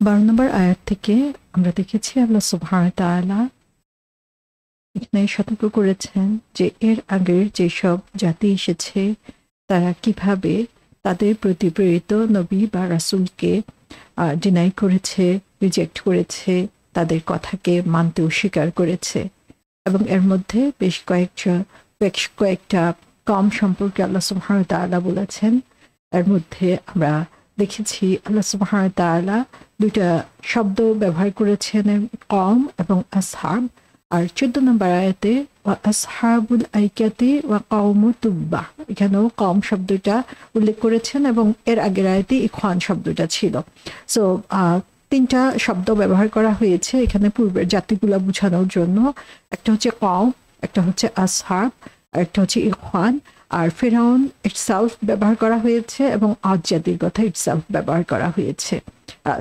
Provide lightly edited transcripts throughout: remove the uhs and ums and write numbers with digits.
12 নম্বর আয়াত থেকে আমরা দেখেছি আল্লাহ সুবহানাহু ওয়া তাআলা এখানে সতর্ক করেছেন যে এর আগের যেসব জাতি এসেছে তারা কিভাবে তাদের প্রতি প্রেরিত নবী বা রাসূলকে ডিনাই করেছে, রিজেক্ট করেছে, তাদের কথাকে মানতে অস্বীকার করেছে। এবং এর মধ্যে বেশ কয়েকটা কম সম্পর্কে আল্লাহ সুবহানাহু ওয়া তাআলা বলেছেন। এর মধ্যে আমরা দেখেছি আল্লাহ সুবহানাহু ওয়া তাআলা দুইটা শব্দ ব্যবহার করেছেন, কম এবং আসহাব। আর 14 নম্বর আয়াতে ওয়া আসহাবুল আইকাতি ওয়া কওমু তুব্বা, এখানেও কম শব্দটা উল্লেখ করেছেন এবং এর আগের আয়াতে ইখওয়ান শব্দটা ছিল। সো তিনটা শব্দ ব্যবহার করা হয়েছে এখানে পূর্বের জাতিগুলা বোঝানোর জন্য। একটা হচ্ছে কওম, একটা হচ্ছে আসহাব, আর একটা হচ্ছে ইখওয়ান। আর ফিরআউন ইটসেলফ ব্যবহার করা হয়েছে এবং আদ জাতির কথা ইটসেলফ ব্যবহার করা হয়েছে,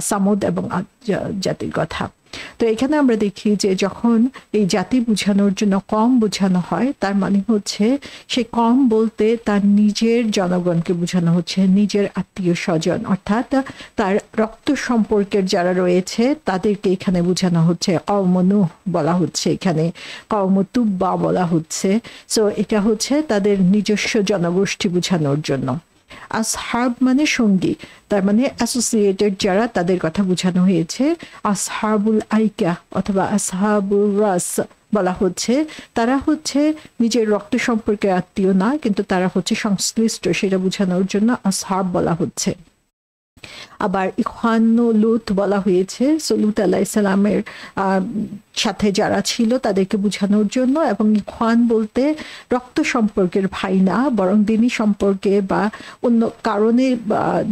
সামুদ এবং আদ জাতির কথা। তো এখানে আমরা দেখি যে যখন এই জাতি বোঝানোর জন্য কম বোঝানো হয়, তার মানে হচ্ছে সে কম বলতে তার নিজের জনগণকে বোঝানো হচ্ছে, নিজের আত্মীয় স্বজন অর্থাৎ তার রক্ত সম্পর্কের যারা রয়েছে তাদেরকে এখানে বোঝানো হচ্ছে। কওমে নূহ বলা হচ্ছে, এখানে কওমে তুব্বা বলা হচ্ছে। সো এটা হচ্ছে তাদের নিজস্ব জনগোষ্ঠী বোঝানোর জন্য। আসহাব মানে সঙ্গী, তার মানে অ্যাসোসিয়েটেড যারা, তাদের কথা বোঝানো হয়েছে। আসহাবুল আইকা অথবা আসহাবুল রাস বলা হচ্ছে, তারা হচ্ছে নিজের রক্ত সম্পর্কের আত্মীয় না, কিন্তু তারা হচ্ছে সংশ্লিষ্ট, সেটা বোঝানোর জন্য আসহাব বলা হচ্ছে। আবার ইখওয়ানু লুত বলা হয়েছে, সো লুত আলাইহিস সালামের সাথে যারা ছিল তাদেরকে বোঝানোর জন্য। এবং ইখওয়ান বলতে রক্ত সম্পর্কের ভাই না, বরং দিনী সম্পর্কে বা অন্য কারণে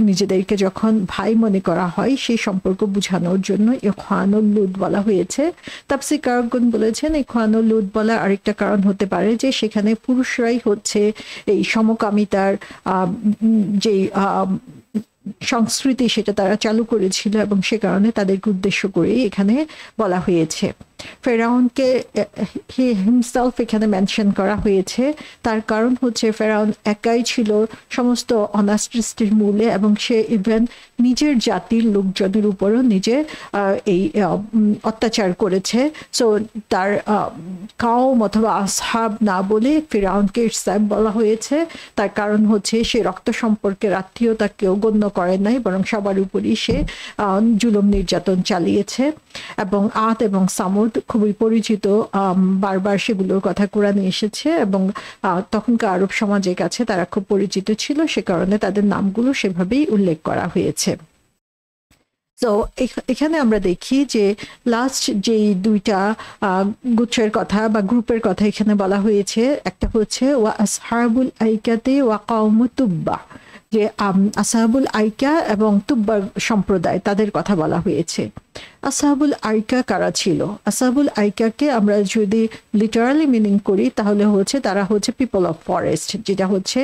নিজেদেরকে যখন ভাই মনে করা হয় সেই সম্পর্ক বোঝানোর জন্য ইখওয়ানুল লুত বলা হয়েছে। তাফসীরকারগণ বলেছেন ইখওয়ানুল লুত বলা আরেকটা কারণ হতে পারে যে সেখানে পুরুষরাই হচ্ছে এই সমকামিতার যে সংস্কৃতি সেটা তারা চালু করেছিল এবং সে কারণে তাদেরকে উদ্দেশ্য করে এখানে বলা হয়েছে। ফেরাউনকে হিমসেলফ এখানে মেনশন করা হয়েছে, তার কারণ হচ্ছে ফেরাউন একাই ছিল সমস্ত অনাসৃষ্টির মূলে এবং সে ইভেন নিজের জাতির লোকজনের উপরও নিজে এই অত্যাচার করেছে। সো তার কাওম অথবা আসহাব না বলে ফেরাউনকে ইরসাব বলা হয়েছে। তার কারণ হচ্ছে সে রক্ত সম্পর্কের আত্মীয়তাকেও গণ্য করে নাই, বরং সবার উপরই সে জুলুম নির্যাতন চালিয়েছে। এবং আদ এবং সামুদ খুবই পরিচিত, বারবার সেগুলোর কথা কোরআনে এসেছে এবং তখনকার আরব সমাজের কাছে তারা খুব পরিচিত ছিল, সে কারণে তাদের নামগুলো সেভাবেই উল্লেখ করা হয়েছে। তো এখানে আমরা দেখি যে লাস্ট যেই দুইটা গুচ্ছের কথা বা গ্রুপের কথা এখানে বলা হয়েছে, একটা হচ্ছে ওয়া আসহাবুল আইকাতে ওয়া কওমু তুব্বা, যে আসহাবুল আইকা এবং তুব্বা সম্প্রদায় তাদের কথা বলা হয়েছে। আসহাবুল আইকা কারা ছিল? আসহাবুল আইকাকে আমরা যদি লিটারালি মিনিং করি তাহলে হচ্ছে তারা হচ্ছে পিপল অফ ফরেস্ট, যেটা হচ্ছে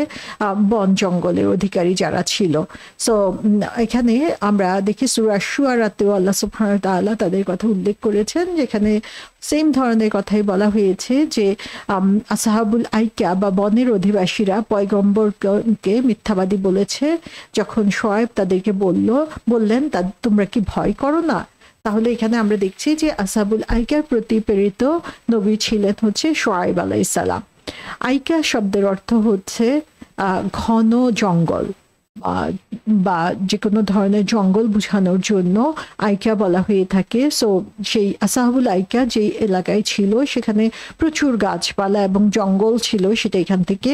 বন জঙ্গলের অধিকারী যারা ছিল। সো এখানে আমরা দেখি সূরা শুআরাতেও আল্লাহ সুবহানাহু ওয়া তাআলা তাদের কথা উল্লেখ করেছেন, যেখানে সেম ধরনের কথাই বলা হয়েছে যে আসহাবুল আইকা বা বনের অধিবাসীরা পয়গম্বরকে মিথ্যাবাদী বলেছে। যখন শোয়েব তাদেরকে বললেন তোমরা কি ভয় করো না? তাহলে এখানে আমরা দেখছি যে আসহাবুল আইকার প্রতি প্রেরিত নবী ছিলেন হচ্ছে শোয়েব আলাইহিস সালাম। আইকা শব্দের অর্থ হচ্ছে ঘন জঙ্গল বা যে কোনো ধরনের জঙ্গল বোঝানোর জন্য আইকা বলা হয়ে থাকে। সো সেই আসহাবুল আইকা যে এলাকায় ছিল সেখানে প্রচুর গাছপালা এবং জঙ্গল ছিল, সেটা এখান থেকে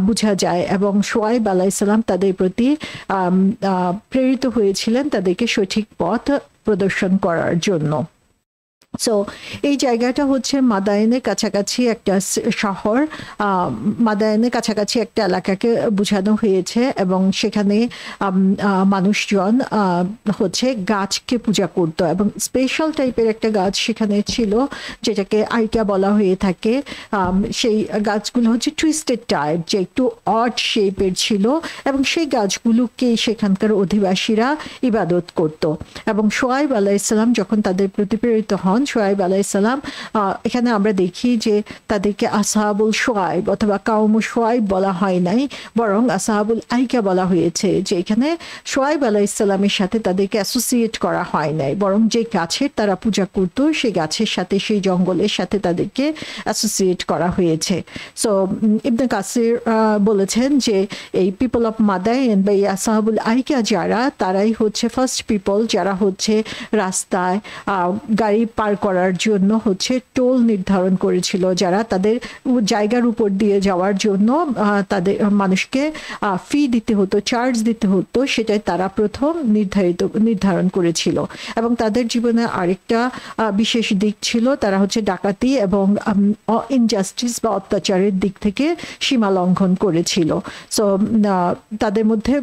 বোঝা যায়। এবং শোয়েব আলাইহিস সালাম তাদের প্রতি প্রেরিত হয়েছিলেন তাদেরকে সঠিক পথ প্রদর্শন করার জন্য। সো এই জায়গাটা হচ্ছে মাদায়েনের কাছাকাছি একটা শহর, মাদায়েনের কাছাকাছি একটা এলাকাকে বোঝানো হয়েছে এবং সেখানে মানুষজন হচ্ছে গাছকে পূজা করত এবং স্পেশাল টাইপের একটা গাছ সেখানে ছিল যেটাকে আইকা বলা হয়ে থাকে। সেই গাছগুলো হচ্ছে টুইস্টেড টাইপ, যে একটু অড শেপের ছিল এবং সেই গাছগুলোকে সেখানকার অধিবাসীরা ইবাদত করত। এবং শোয়েব আলাইহিস সালাম যখন তাদের প্রতি প্রেরিত হন শুআয়ব আলাইহিস সালাম, এখানে আমরা দেখি যে তাদেরকে আসহাবুল শুআয়ব অথবা কাওম শুআয়ব বলা হয় নাই, বরং আসহাবুল আইকা বলা হয়েছে, যে এখানে শুআয়ব আলাইহিস সালামের সাথে তাদেরকে অ্যাসোসিয়েট করা হয় নাই, বরং যে গাছের তারা পূজা করত সেই গাছের সাথে, সেই জঙ্গলের সাথে তাদেরকে অ্যাসোসিয়েট করা হয়েছে। সো ইবনে কাসির বলেছেন যে এই পিপল অফ মাদায়েন বা এই আসহাবুল আইকা যারা, তারাই হচ্ছে ফার্স্ট পিপল যারা হচ্ছে রাস্তায় গাড়ি পার করার জন্য হচ্ছে টোল নির্ধারণ করেছিল, যারা তাদের জায়গার উপর দিয়ে যাওয়ার জন্য তাদের মানুষকে ফি দিতে হতো, চার্জ দিতে হতো, সেটাই তারা প্রথম নির্ধারণ করেছিল। এবং তাদের জীবনে আরেকটা বিশেষ দিক ছিল, তারা হচ্ছে ডাকাতি এবং ইনজাস্টিস বা অত্যাচারের দিক থেকে সীমা লঙ্ঘন করেছিল। সো তাদের মধ্যে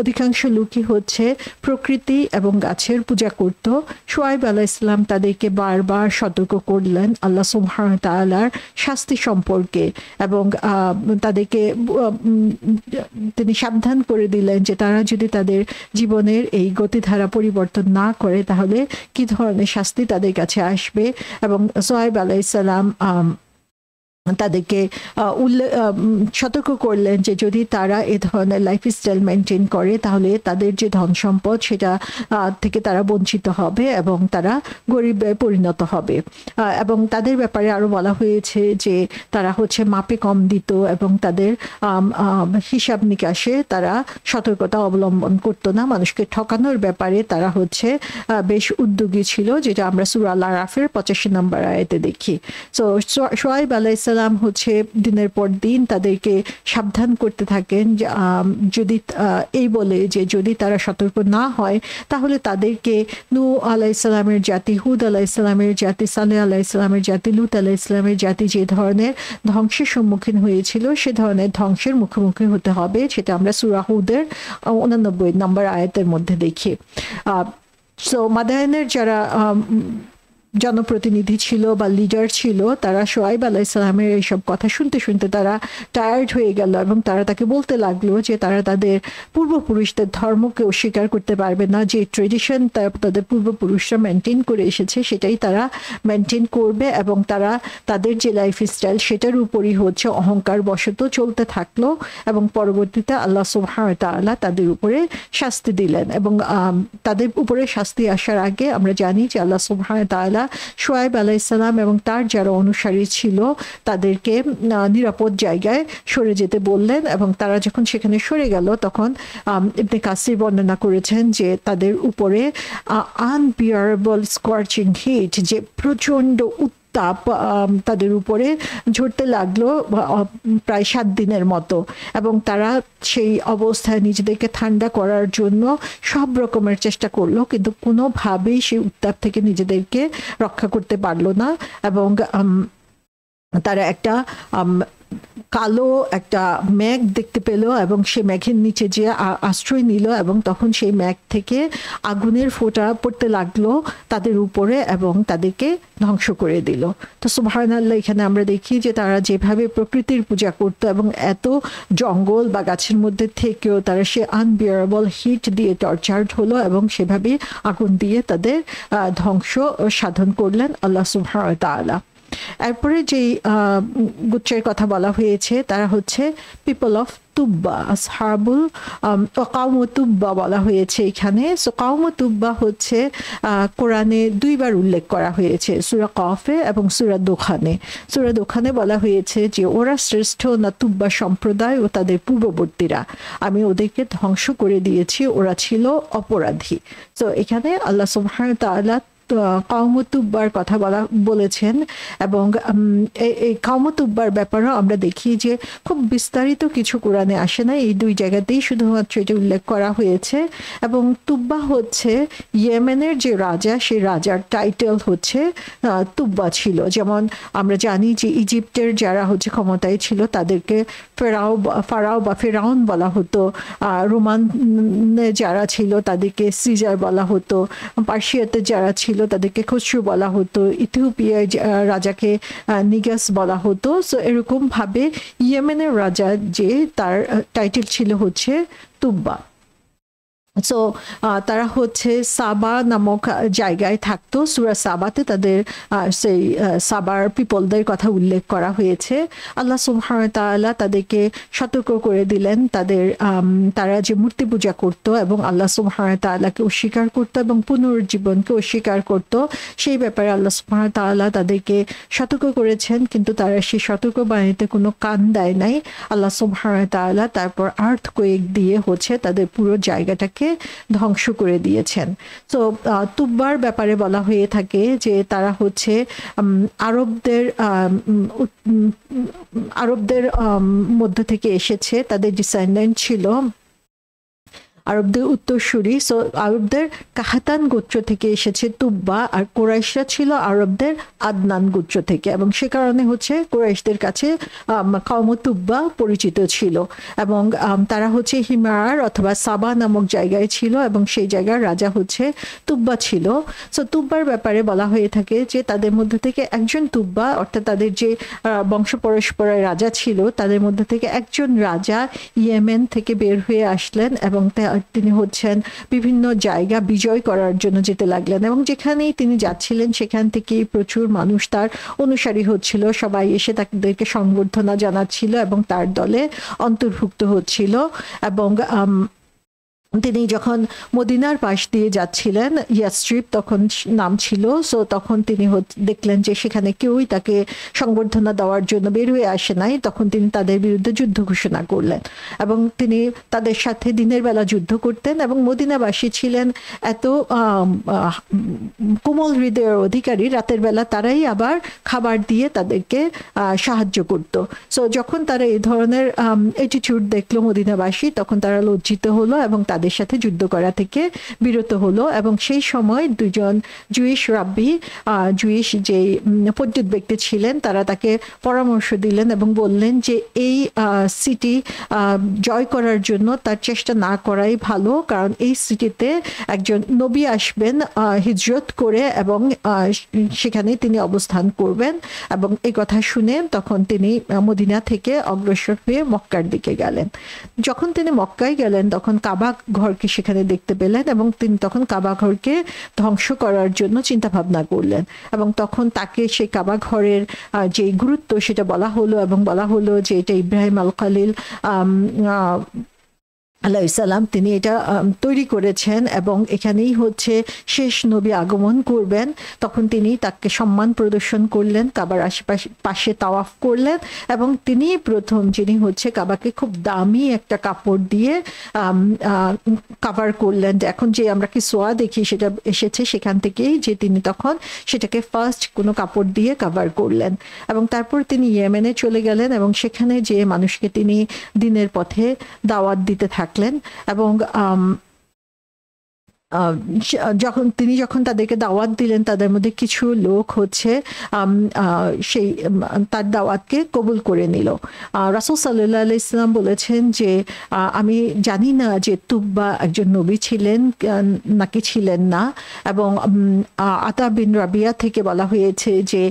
অধিকাংশ লোকই হচ্ছে প্রকৃতি এবং গাছের পূজা করত। শুআয়ব আলাইহিস সালাম তাদেরকে বারবার সতর্ক করলেন আল্লাহ সুবহানাহু ওয়া তাআলার শাস্তি সম্পর্কে, এবং তাদেরকে তিনি সাবধান করে দিলেন যে তারা যদি তাদের জীবনের এই গতিধারা পরিবর্তন না করে তাহলে কি ধরনের শাস্তি তাদের কাছে আসবে। এবং শুআয়ব আলাইহিস সালাম তাদেরকে সতর্ক করলেন যে যদি তারা এ ধরনের লাইফস্টাইল মেনটেন করে তাহলে তাদের যে ধন সম্পদ সেটা থেকে তারা বঞ্চিত হবে এবং তারা গরিবে পরিণত হবে। এবং তাদের ব্যাপারে আরো বলা হয়েছে যে তারা হচ্ছে মাপে কম দিত এবং তাদের হিসাব নিকাশে তারা সতর্কতা অবলম্বন করতো না, মানুষকে ঠকানোর ব্যাপারে তারা হচ্ছে বেশ উদ্যোগী ছিল, যেটা আমরা সূরা আল-আরাফের 85 নম্বর আয়াতে দেখি। সো শুআয়ব আলাইহিস সালাম হচ্ছে দিনের পর দিন তাদেরকে সাবধান করতে থাকেন, যদি এই বলে যে যদি তারা সতর্ক না হয় তাহলে তাদেরকে নূহ আলাইহিস সালামের জাতি, হুদ আলাইহিস সালামের জাতি, সালেহ আলাইহিস সালামের জাতি, লূত আলাইহিস সালামের জাতি যে ধরনের ধ্বংসের সম্মুখীন হয়েছিল সে ধরনের ধ্বংসের মুখোমুখি হতে হবে, সেটা আমরা সূরা হুদের 89 নম্বর আয়াতের মধ্যে দেখি। সো মাদায়েনের যারা জনপ্রতিনিধি ছিল বা লিডার ছিল তারা শুআয়ব আলাইহিস সালামের এইসব কথা শুনতে শুনতে তারা টায়ার্ড হয়ে গেল এবং তারা তাকে বলতে লাগলো যে তারা তাদের পূর্বপুরুষদের ধর্মকে অস্বীকার করতে পারবে না, যে ট্রেডিশন তাদের পূর্বপুরুষরা মেনটেন করে এসেছে সেটাই তারা মেনটেন করবে, এবং তারা তাদের যে লাইফস্টাইল সেটার উপরই হচ্ছে অহংকার বশত চলতে থাকলো। এবং পরবর্তীতে আল্লাহ সুবহানাহু ওয়া তাআলা তাদের উপরে শাস্তি দিলেন, এবং তাদের উপরে শাস্তি আসার আগে আমরা জানি যে আল্লাহ সুবহানাহু ওয়া তাআলা শুআয়ব আলাইহিস সালাম এবং তার যারা অনুসারী ছিল তাদেরকে নিরাপদ জায়গায় সরে যেতে বললেন, এবং তারা যখন সেখানে সরে গেল তখন ইবনে কাসির বর্ণনা করেছেন যে তাদের উপরে আনবিয়ারেবল স্কর্চিং হিট, যে প্রচন্ড তাপ তাদের উপরে ঝরতে লাগলো প্রায় 7 দিনের মতো, এবং তারা সেই অবস্থায় নিজেদেরকে ঠান্ডা করার জন্য সব রকমের চেষ্টা করলো, কিন্তু কোনোভাবেই সেই উত্তাপ থেকে নিজেদেরকে রক্ষা করতে পারলো না। এবং তারা একটা কালো একটা মেঘ দেখতে পেল এবং সে মেঘের নিচে যে আশ্রয় নিল, এবং তখন সেই মেঘ থেকে আগুনের ফোঁটা পড়তে লাগলো তাদের উপরে এবং তাদেরকে ধ্বংস করে দিল। তো সুবহানাল্লাহ, এখানে আমরা দেখি যে তারা যেভাবে প্রকৃতির পূজা করতো এবং এত জঙ্গল বা গাছের মধ্যে থেকেও তারা সে আনবিয়ারেবল হিট দিয়ে টর্চার্ড হলো এবং সেভাবে আগুন দিয়ে তাদের ধ্বংস সাধন করলেন আল্লাহ সুবহানাহু ওয়া তাআলা। এরপরে যেই গোত্রের কথা বলা হয়েছে তারা হচ্ছে পিপল অফ তুব্বা, আসহাবুল কাওম তুব্বা বলা হয়েছে এখানে। সো কাওম তুব্বা হচ্ছে কোরআনে 2 বার উল্লেখ করা হয়েছে, সূরা কফে এবং সূরা দোখানে। সূরা দোখানে বলা হয়েছে যে ওরা শ্রেষ্ঠ না তুব্বা সম্প্রদায় ও তাদের পূর্ববর্তীরা, আমি ওদেরকে ধ্বংস করে দিয়েছি, ওরা ছিল অপরাধী। তো এখানে আল্লাহ সুবহানাহু ওয়া তাআলা কাওম তুব্বার কথা বলেছেন, এবং এই কাওম তুব্বার ব্যাপারেও আমরা দেখি যে খুব বিস্তারিত কিছু কোরআনে আসে না, এই 2 জায়গাতেই শুধুমাত্র এটা উল্লেখ করা হয়েছে। এবং তুব্বা হচ্ছে ইয়েমেনের যে রাজা, সেই রাজার টাইটেল হচ্ছে তুব্বা ছিল। যেমন আমরা জানি যে ইজিপ্টের যারা হচ্ছে ক্ষমতায় ছিল তাদেরকে ফারাও বা ফেরাউন বলা হতো, রোমান যারা ছিল তাদেরকে সিজার বলা হতো, পার্সিয়াতে যারা ছিল তাদেরকে খসরু বলা হতো, ইথিওপিয়ার রাজাকে নিগাস বলা হতো। সো এরকম ভাবে ইয়েমেনের রাজা যে তার টাইটেল ছিল হচ্ছে তুব্বা। সো তারা হচ্ছে সাবা নামক জায়গায় থাকতো। সূরা সাবাতে তাদের সেই সাবার পিপলদের কথা উল্লেখ করা হয়েছে। আল্লাহ সুবহানাহু ওয়া তাআলা তাদেরকে সতর্ক করে দিলেন তাদের তারা যে মূর্তি পূজা করত এবং আল্লাহ সুবহানাহু ওয়া তাআলাকে অস্বীকার করত এবং পুনরুজ্জীবনকে অস্বীকার করত, সেই ব্যাপারে আল্লাহ সুবহানাহু ওয়া তাআলা তাদেরকে সতর্ক করেছেন, কিন্তু তারা সেই সতর্ক বাণীতে কোনো কান দেয় নাই। আল্লাহ সুবহানাহু ওয়া তাআলা তারপর আর্থকোয়েক দিয়ে হচ্ছে তাদের পুরো জায়গাটাকে ধ্বংস করে দিয়েছেন। তো তুব্বার ব্যাপারে বলা হয়ে থাকে যে তারা হচ্ছে আরবদের মধ্য থেকে এসেছে, তাদের ডিসেন্ডেন্ট ছিল আরবদের উত্তরসূরি। সো আরবদের কাহাতান গোত্র থেকে এসেছে তুব্বা, আর কোরাইশরা ছিল আরবদের আদনান গোত্র থেকে, এবং সে কারণে হচ্ছে কোরাইশদের কাছে কওম তুব্বা পরিচিত ছিল। এবং তারা হচ্ছে হিমার অথবা সাবা নামক জায়গায় ছিল, এবং সেই জায়গার রাজা হচ্ছে তুব্বা ছিল। সো তুব্বার ব্যাপারে বলা হয়ে থাকে যে তাদের মধ্যে থেকে একজন তুব্বা, অর্থাৎ তাদের যে বংশ পরস্পরের রাজা ছিল তাদের মধ্যে থেকে একজন রাজা ইয়েমেন থেকে বের হয়ে আসলেন, এবং তিনি হচ্ছেন বিভিন্ন জায়গা বিজয় করার জন্য যেতে লাগলেন, এবং যেখানেই তিনি যাচ্ছিলেন সেখান থেকে প্রচুর মানুষ তার অনুসারী হচ্ছিল, সবাই এসে তাদেরকে সংবর্ধনা জানাচ্ছিল এবং তার দলে অন্তর্ভুক্ত হচ্ছিল। এবং তিনি যখন মদিনার পাশ দিয়ে যাচ্ছিলেন, ইয়াসরিব তখন নাম ছিল, সো তখন তিনি দেখলেন যে সেখানে কেউই তাকে সংবর্ধনা দেওয়ার জন্য বের হয়ে আসে নাই। তখন তিনি তাদের বিরুদ্ধে যুদ্ধ ঘোষণা করলেন, এবং তিনি তাদের সাথে দিনের বেলা যুদ্ধ করতেন, এবং মদিনাবাসী ছিলেন এত কোমল হৃদয়ের অধিকারী, রাতের বেলা তারাই আবার খাবার দিয়ে তাদেরকে সাহায্য করত। সো যখন তারা এই ধরনের অ্যাটিটিউড দেখলো মদিনাবাসী, তখন তারা লজ্জিত হলো এবং তাদের সাথে যুদ্ধ করা থেকে বিরত হলো। এবং সেই সময় দুজন জুইশ রাব্বি, জুইশ যে পণ্ডিত ব্যক্তি ছিলেন, তারা তাকে পরামর্শ দিলেন এবং বললেন যে এই সিটি জয় করার জন্য তার চেষ্টা না করাই ভালো, কারণ এই সিটিতে একজন নবী আসবেন হিজরত করে, এবং সেখানে তিনি অবস্থান করবেন। এবং এই কথা শুনে তখন তিনি মদিনা থেকে অগ্রসর হয়ে মক্কার দিকে গেলেন। যখন তিনি মক্কায় গেলেন তখন কাবা ঘরকে সেখানে দেখতে পেলেন, এবং তিনি তখন কাবা ঘরকে ধ্বংস করার জন্য চিন্তা ভাবনা করলেন। এবং তখন তাকে সেই কাবা ঘরের যে গুরুত্ব সেটা বলা হলো, এবং বলা হলো যে এটা ইব্রাহিম আল খালিল আলাইসাল্লাম তিনি এটা তৈরি করেছেন, এবং এখানেই হচ্ছে শেষ নবী আগমন করবেন। তখন তিনি তাকে সম্মান প্রদর্শন করলেন, কাবার আশেপাশে পাশে তাওয়াফ করলেন, এবং তিনি প্রথম যিনি হচ্ছে কাবাকে খুব দামি একটা কাপড় দিয়ে কাভার করলেন। এখন যে আমরা কি সোয়া দেখি সেটা এসেছে সেখান থেকেই, যে তিনি তখন সেটাকে ফার্স্ট কোনো কাপড় দিয়ে কাভার করলেন। এবং তারপর তিনি ইয়েমেনে চলে গেলেন, এবং সেখানে যে মানুষকে তিনি দিনের পথে দাওয়াত দিতে থাকলেন। এবং যখন তাদেরকে দাওয়াত দিলেন, তাদের মধ্যে কিছু লোক হচ্ছে সেই তার দাওয়াতকে কবুল করে নিল। রাসূল সাল্লাল্লাহু আলাইহি ওয়াসাল্লাম বলেছেন যে আমি জানি না যে তুব্বা একজন নবী ছিলেন নাকি ছিলেন না। এবং আতা বিন রাবিয়া থেকে বলা হয়েছে যে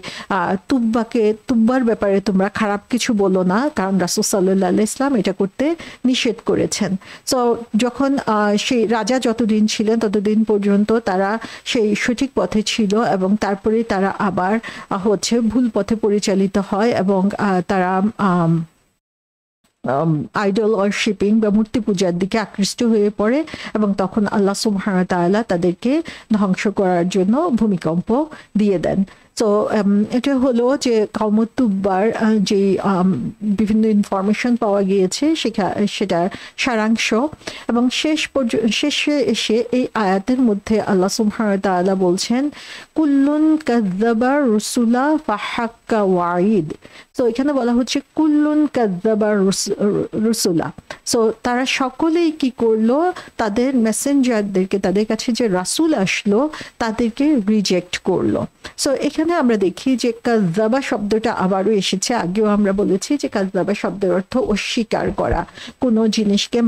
তুব্বার ব্যাপারে তোমরা খারাপ কিছু বলো না, কারণ রাসূল সাল্লাল্লাহু আলাইহি ওয়াসাল্লাম এটা করতে নিষেধ করেছেন। সো যখন সেই রাজা যতদিন ছিলেন ততদিন পর্যন্ত তারা সেই সঠিক পথে ছিল, এবং তারপরে তারা আবার হচ্ছে ভুল পথে পরিচালিত হয়, এবং তারা আইডল ওয়ার্শিপিং বা মূর্তি পূজার দিকে আকৃষ্ট হয়ে পড়ে, এবং তখন আল্লাহ সুবহানাহু ওয়া তাআলা তাদেরকে ধ্বংস করার জন্য ভূমিকম্প দিয়ে দেন। তো এটা হলো যে কওম তুব্বার যে বিভিন্ন ইনফরমেশন পাওয়া গিয়েছে সেটার সারাংশ। এবং শেষে এসে এই আয়াতের মধ্যে আল্লাহ সুবহানাহু ওয়া তাআলা বলছেন কুল্লুন কাযযাবা রুসুলা ফাহাক্কা ওয়াইদ। তো এখানে বলা হচ্ছে কুল্লুন কাযযাবা রুসুলা। সো তারা সকলেই কি করলো, তাদের মেসেঞ্জারদেরকে, তাদের কাছে যে রাসূল আসলো তাদেরকে রিজেক্ট করলো। সো এখানে আমরা দেখি যে কাযযাবা শব্দটা আবারও এসেছে। আগেও আমরা বলেছি যে কাযযাবা শব্দের অর্থ অস্বীকার করা, কোনো জিনিসকে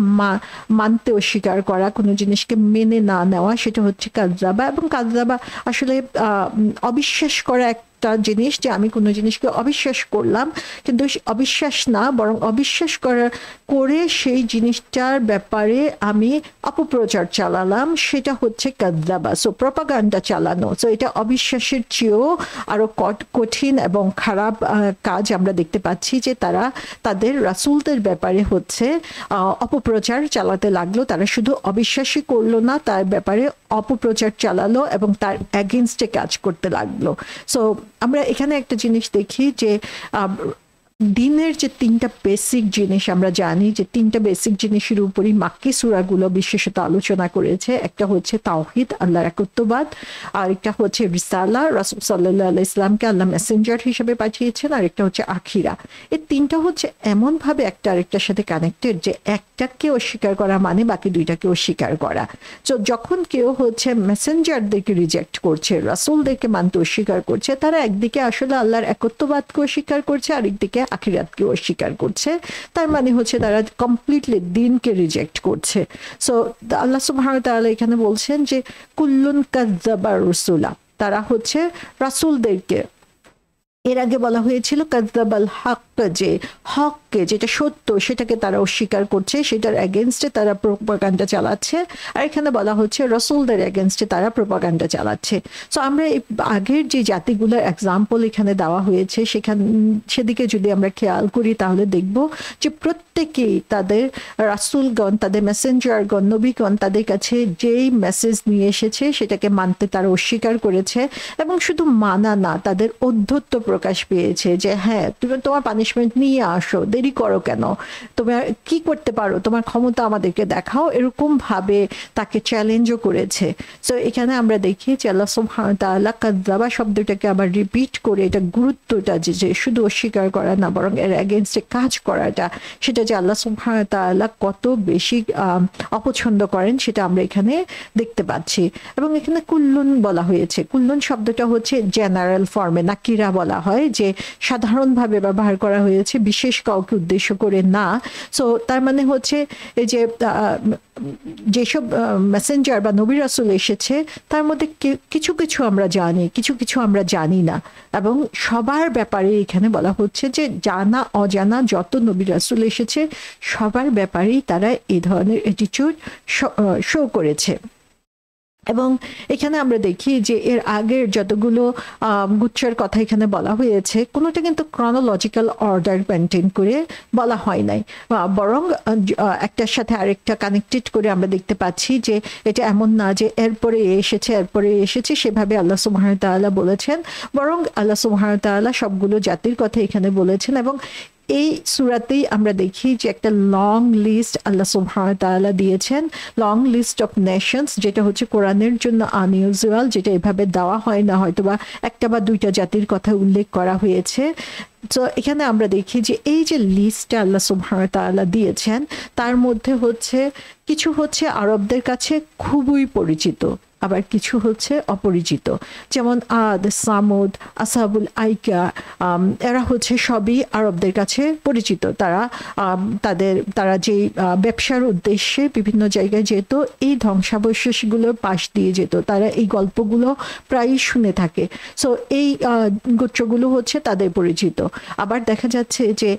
মানতে অস্বীকার করা, কোনো জিনিসকে মেনে না নেওয়া, সেটা হচ্ছে কাযযাবা। এবং কাযযাবা আসলে অবিশ্বাস করা একটা জিনিস যে আমি কোনো জিনিসকে অবিশ্বাস করলাম, কিন্তু অবিশ্বাস না বরং অবিশ্বাস করে সেই জিনিসটার ব্যাপারে আমি অপপ্রচার চালালাম, সেটা হচ্ছে কাযযাবা। সো প্রপাগান্ডা চালানো। সো এটা অবিশ্বাসের চেয়েও আরো কঠিন এবং খারাপ কাজ আমরা দেখতে পাচ্ছি, যে তারা তাদের রাসূলদের ব্যাপারে হচ্ছে অপপ্রচার চালাতে লাগলো। তারা শুধু অবিশ্বাসই করলো না, তার ব্যাপারে অপপ্রচার চালালো এবং তার এগেইনস্টে কাজ করতে লাগলো। সো আমরা এখানে একটা জিনিস দেখি যে দিনের যে তিনটা বেসিক জিনিস আমরা জানি, যে তিনটা বেসিক জিনিসের উপরই মাক্কি সূরাগুলো বিশেষত আলোচনা করেছে। একটা হচ্ছে তাওহীদ, আল্লাহর একত্ববাদ, আর একটা হচ্ছে রিসালা, রাসূল সাল্লাল্লাহু আলাইহি সাল্লামকে আল্লাহ মেসেঞ্জার হিসেবে পাঠিয়েছেন, আর একটা হচ্ছে আখিরা। এই তিনটা হচ্ছে এমন ভাবে একটা আরেকটার সাথে কানেক্টেড যে একটাকে অস্বীকার করা মানে বাকি দুইটাকে অস্বীকার করা। তো যখন কেউ হচ্ছে মেসেঞ্জারদেরকে রিজেক্ট করছে, রাসূলদেরকে মানতে অস্বীকার করছে, তারা একদিকে আসলে আল্লাহর একত্ববাদকে অস্বীকার করছে, আরেকদিকে আখিরাতকে অস্বীকার করছে। তার মানে হচ্ছে তারা কমপ্লিটলি দ্বীনকে রিজেক্ট করছে। সো আল্লাহ সুবহানাহু ওয়া তাআলা এখানে বলছেন যে কুল্লুন কাযযাবা রুসুলা, তারা হচ্ছে রাসূলদেরকে, এর আগে বলা হয়েছিল কাযযাবাল হক, যে হককে, যেটা সত্য সেটাকে তারা অস্বীকার করছে, সেটার এগেনস্টে তারা প্রোপাগান্ডা চালাচ্ছে। আর এখানে বলা হচ্ছে রাসূলদের এগেনস্টে তারা প্রোপাগান্ডা চালাচ্ছে। সো আমরা আগের যে জাতিগুলোর এক্সাম্পল এখানে দেওয়া হয়েছে সেদিকে যদি আমরা খেয়াল করি তাহলে দেখব যে প্রত্যেকেই তাদের রাসূলগণ, তাদের মেসেঞ্জারগণ, নবীগণ তাদের কাছে যেই মেসেজ নিয়ে এসেছে সেটাকে মানতে তারা অস্বীকার করেছে। এবং শুধু মানা না, তাদের অধ্যত্ব প্রকাশ পেয়েছে যে হ্যাঁ তুমি তোমার পানিশমেন্ট নিয়ে আসো, দেরি করো কেন, তোমরা কি করতে পারো, তোমার ক্ষমতা আমাদেরকে দেখাও, এরকম ভাবে তাকে চ্যালেঞ্জও করেছে। সো এখানে আমরা দেখি যে আল্লাহ সুবহানাহু ওয়া তাআলা কাযযাবা শব্দটাকে আবার রিপিট করে এটা গুরুত্বটা যে শুধু অস্বীকার করা না বরং এর এগেইনস্টে কাজ করাটা, সেটা যে আল্লাহ সুবহানাহু ওয়া তাআলা কত বেশি অপছন্দ করেন সেটা আমরা এখানে দেখতে পাচ্ছি। এবং এখানে কুল্লুন বলা হয়েছে, কুল্লুন শব্দটা হচ্ছে জেনারেল ফর্মে, নাকিরা বলা হয়, যে সাধারণভাবে ব্যবহার করা হয়েছে, বিশেষ কাউকে উদ্দেশ্য করে না। সো তার মানে হচ্ছে এই যে যেসব মেসেঞ্জার বা নবী রাসূল এসেছে তার মধ্যে কিছু কিছু আমরা জানি, কিছু কিছু আমরা জানি না। এবং সবার ব্যাপারে এখানে বলা হচ্ছে যে জানা অজানা যত নবী রাসূল এসেছে সবার ব্যাপারেই তারা এই ধরনের অ্যাটিটিউড শো করেছে। এবং এখানে আমরা দেখি যে এর আগের যতগুলো গুচ্ছের কথা এখানে বলা হয়েছে কোনোটা কিন্তু ক্রনোলজিক্যাল অর্ডার মেনটেন করে বলা হয় নাই, বরং একটার সাথে আরেকটা কানেক্টেড করে আমরা দেখতে পাচ্ছি যে এটা এমন না যে এরপরে এসেছে সেভাবে আল্লাহ সুবহানাহু ওয়া তাআলা বলেছেন, বরং আল্লাহ সুবহানাহু ওয়া তাআলা সবগুলো জাতির কথা এখানে বলেছেন। এবং এই সূরাতেই আমরা দেখি যে একটা লং লিস্ট আল্লাহ সুবহানাহু ওয়া তাআলা দিয়েছেন, লং লিস্ট অফ নেশনস, যেটা হচ্ছে কোরআনের জন্য আনইউজুয়াল, যেটা এভাবে দেওয়া হয় না, হয়তোবা একটা বা দুইটা জাতির কথা উল্লেখ করা হয়েছে। তো এখানে আমরা দেখি যে এই যে লিস্টটা আল্লাহ সুবহানাহু ওয়া তাআলা দিয়েছেন তার মধ্যে হচ্ছে কিছু হচ্ছে আরবদের কাছে খুবই পরিচিত, আবার কিছু হচ্ছে অপরিচিত। যেমন আদ, সামুদ, আসহাবুল আইকা, এরা হচ্ছে সবই আরবদের কাছে পরিচিত। তারা যে ব্যবসার উদ্দেশ্যে বিভিন্ন জায়গায় যেত, এই ধ্বংসাবশেষগুলোর পাশ দিয়ে যেত, তারা এই গল্পগুলো প্রায়ই শুনে থাকে। সো এই গোত্রগুলো হচ্ছে তাদের পরিচিত। আবার দেখা যাচ্ছে যে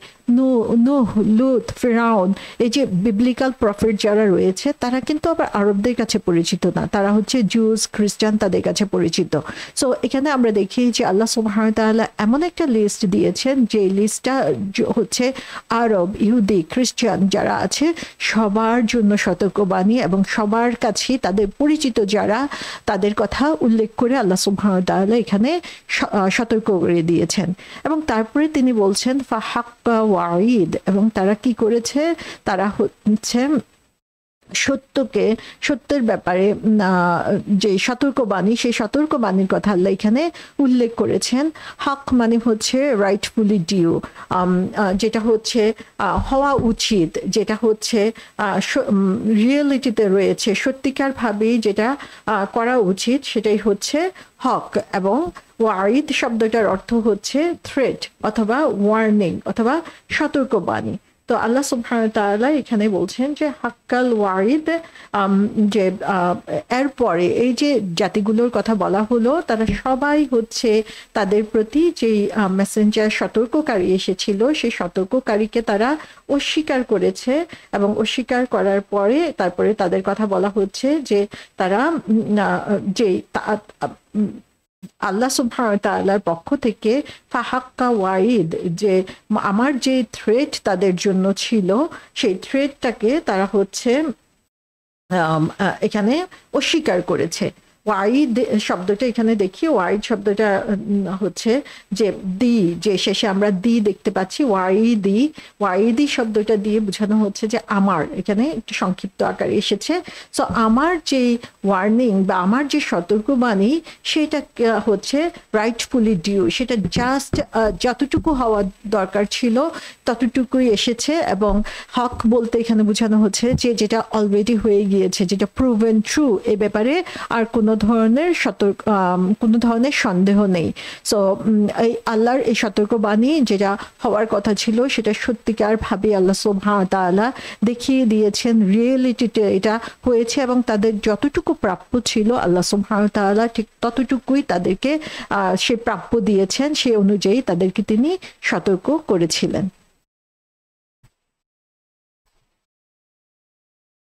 নূহ, লূত, ফিরআউন, এই যে বিবলিক্যাল প্রফেট যারা রয়েছে তারা কিন্তু আবার আরবদের কাছে পরিচিত না, তারা হচ্ছে জুস, খ্রিস্টান, তাদের কাছে পরিচিত। সো এখানে আমরা দেখি যে আল্লাহ সুবহানাহু ওয়া তাআলা এমন একটা লিস্ট দিয়েছেন যে লিস্টটা হচ্ছে আরব, ইহুদি, খ্রিস্টান যারা আছে সবার জন্য সতর্কবাণী, এবং সবার কাছে তাদের পরিচিত যারা তাদের কথা উল্লেখ করে আল্লাহ সুবহানাহু ওয়া তাআলা এখানে সতর্ক করে দিয়েছেন। এবং তারপরে তিনি বলছেন ফাহাক্কা ওয়াঈদ, এবং তারা কি করেছে, তারা হচ্ছে সত্যের ব্যাপারে যে সতর্কবাণী, সেই সতর্কবাণীর কথা আল্লাহ এখানে উল্লেখ করেছেন। হক মানে হচ্ছে রাইটফুলি ডিউ, যেটা হচ্ছে হওয়া উচিত, যেটা হচ্ছে রিয়েলিটিতে রয়েছে, সত্যিকার ভাবেই যেটা করা উচিত সেটাই হচ্ছে হক। এবং ওয়াঈদ শব্দটার অর্থ হচ্ছে থ্রেট অথবা ওয়ার্নিং অথবা সতর্কবাণী। তো আল্লাহ সুবহানাহু ওয়া তাআলা এখানে বলছেন যে হাক্কাল ওয়াইদ, যে এরপরে এই যে জাতিগুলোর কথা বলা হলো তারা সবাই হচ্ছে তাদের প্রতি যেই মেসেঞ্জার সতর্ককারী এসেছিল সেই সতর্ককারীকে তারা অস্বীকার করেছে, এবং অস্বীকার করার পরে তারপরে তাদের কথা বলা হচ্ছে যে তারা যে আল্লাহ সুবহানাহু ওয়া তাআলার পক্ষ থেকে ফাহাক্কা ওয়াইদ, যে আমার যে থ্রেট তাদের জন্য ছিল সেই থ্রেটটাকে তারা হচ্ছে এখানে অস্বীকার করেছে। ওয়াইদ শব্দটা এখানে দেখি, ওয়াইদ শব্দটা হচ্ছে যে দি, যে শেষে আমরা দি দেখতে পাচ্ছি, ওয়াইদি, ওয়াইদি শব্দটা দিয়ে বোঝানো হচ্ছে যে আমার, এখানে একটু সংক্ষিপ্ত আকারে এসেছে। সো আমার যে ওয়ার্নিং বা আমার যে সতর্কবাণী সেটা হচ্ছে রাইটফুলি ডিউ, সেটা জাস্ট যতটুকু হওয়া দরকার ছিল ততটুকুই এসেছে, এবং হক বলতে এখানে বোঝানো হচ্ছে যে যেটা অলরেডি হয়ে গিয়েছে, যেটা প্রুভেন ট্রু, এ ব্যাপারে আর কোনো ধরনের কোনো ধরনের সন্দেহ নেই। সো এই আল্লাহর এই সতর্কবাণী যেটা হওয়ার কথা ছিল সেটা সত্যিকার ভাবে আল্লাহ সুবহানাহু ওয়া তাআলা দেখিয়ে দিয়েছেন, রিয়েলিটিতে এটা হয়েছে, এবং তাদের যতটুকু প্রাপ্য ছিল আল্লাহ সুবহানাহু ওয়া তাআলা ঠিক ততটুকুই তাদেরকে সে প্রাপ্য দিয়েছেন, সেই অনুযায়ী তাদেরকে তিনি সতর্ক করেছিলেন।